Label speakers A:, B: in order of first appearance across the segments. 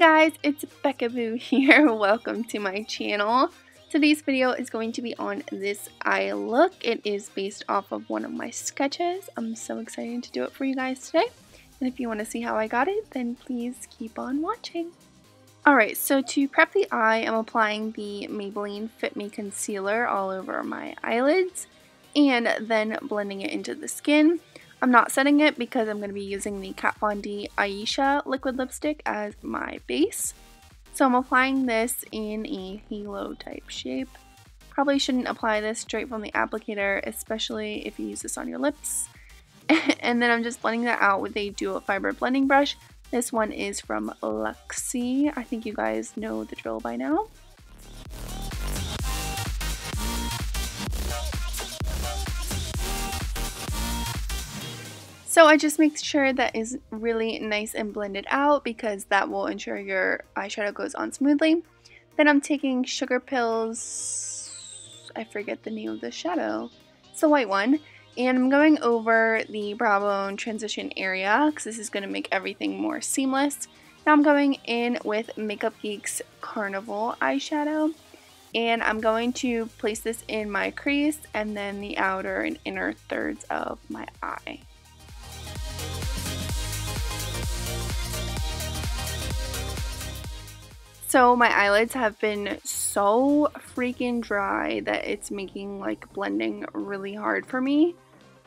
A: guys, it's Beccaboo here. Welcome to my channel. Today's video is going to be on this eye look. It is based off of one of my sketches. I'm so excited to do it for you guys today. And if you want to see how I got it, then please keep on watching. Alright, so to prep the eye, I'm applying the Maybelline Fit Me Concealer all over my eyelids and then blending it into the skin. I'm not setting it because I'm going to be using the Kat Von D Ayesha Liquid lipstick as my base. So I'm applying this in a halo type shape. Probably shouldn't apply this straight from the applicator, especially if you use this on your lips. And then I'm just blending that out with a dual fiber blending brush. This one is from LUXIE. I think you guys know the drill by now. So I just make sure that is really nice and blended out because that will ensure your eyeshadow goes on smoothly. Then I'm taking SUGARPILL's, I forget the name of the shadow, it's the white one, and I'm going over the brow bone transition area because this is going to make everything more seamless. Now I'm going in with Makeup Geek's Carnival eyeshadow, and I'm going to place this in my crease and then the outer and inner thirds of my eye. So my eyelids have been so freaking dry that it's making like blending really hard for me.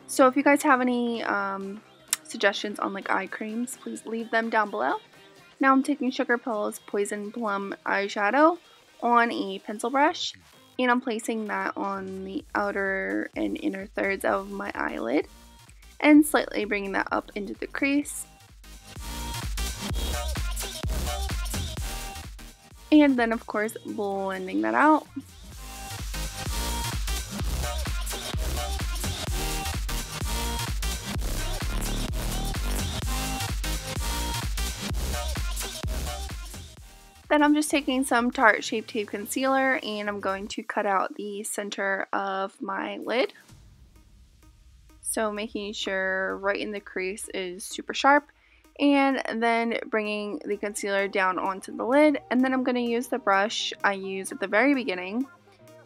A: So if you guys have any suggestions on like eye creams, please leave them down below. Now I'm taking SUGARPILL's Poison Plum eyeshadow on a pencil brush, and I'm placing that on the outer and inner thirds of my eyelid and slightly bringing that up into the crease. And then of course blending that out. Then I'm just taking some Tarte Shape Tape concealer and I'm going to cut out the center of my lid. So making sure right in the crease is super sharp. And then bringing the concealer down onto the lid, and then I'm going to use the brush I used at the very beginning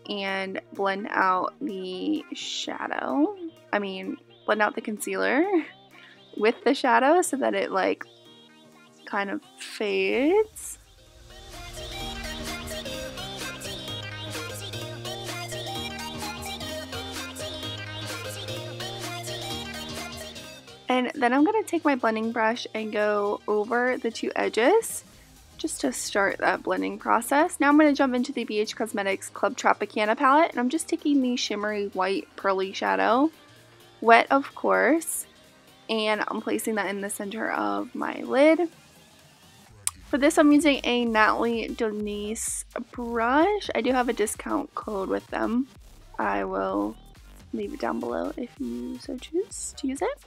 A: and blend out the shadow. Blend out the concealer with the shadow so that it like kind of fades. And then I'm going to take my blending brush and go over the two edges just to start that blending process. Now I'm going to jump into the BH Cosmetics Club Tropicana palette, and I'm just taking the shimmery white pearly shadow, wet of course, and I'm placing that in the center of my lid. For this I'm using a Natalie Denise brush. I do have a discount code with them. I will leave it down below if you so choose to use it.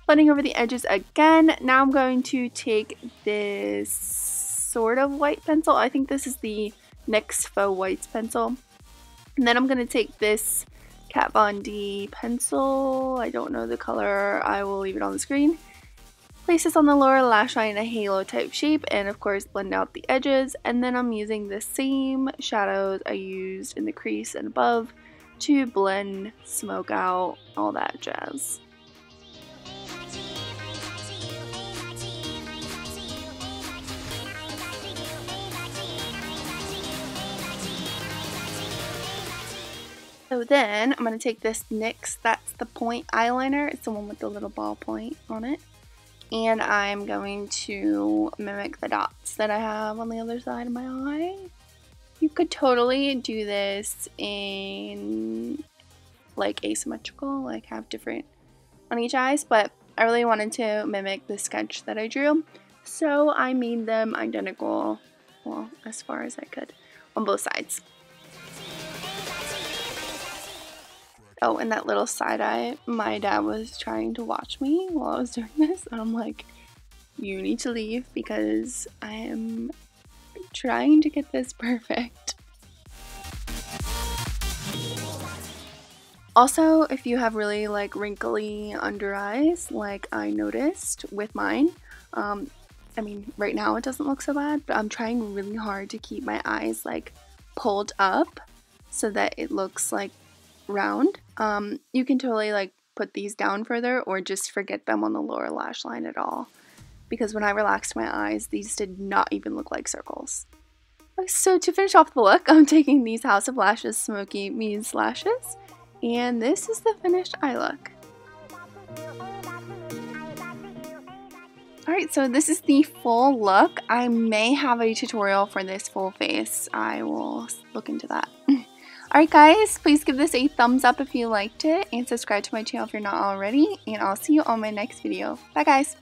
A: Blending over the edges again. Now I'm going to take this sort of white pencil. I think this is the NYX Faux White pencil. And then I'm going to take this Kat Von D pencil. I don't know the color. I will leave it on the screen. Place this on the lower lash line in a halo type shape and of course blend out the edges. And then I'm using the same shadows I used in the crease and above to blend, smoke out, all that jazz. So then I'm going to take this NYX That's the Point eyeliner. It's the one with the little ball point on it. And I'm going to mimic the dots that I have on the other side of my eye. You could totally do this in like asymmetrical, like have different on each eyes, but I really wanted to mimic the sketch that I drew. So I made them identical, well, as far as I could, on both sides. Oh, and that little side eye, my dad was trying to watch me while I was doing this, and I'm like, you need to leave because I am trying to get this perfect. Also, if you have really like wrinkly under eyes, like I noticed with mine, I mean, right now it doesn't look so bad, but I'm trying really hard to keep my eyes like pulled up so that it looks like round. You can totally like put these down further or just forget them on the lower lash line at all, because when I relaxed my eyes, these did not even look like circles. So to finish off the look, I'm taking these House of Lashes Smokey Muse lashes, and this is the finished eye look. Alright, so this is the full look. I may have a tutorial for this full face. I will look into that. Alright guys, please give this a thumbs up if you liked it, and subscribe to my channel if you're not already, and I'll see you on my next video. Bye guys!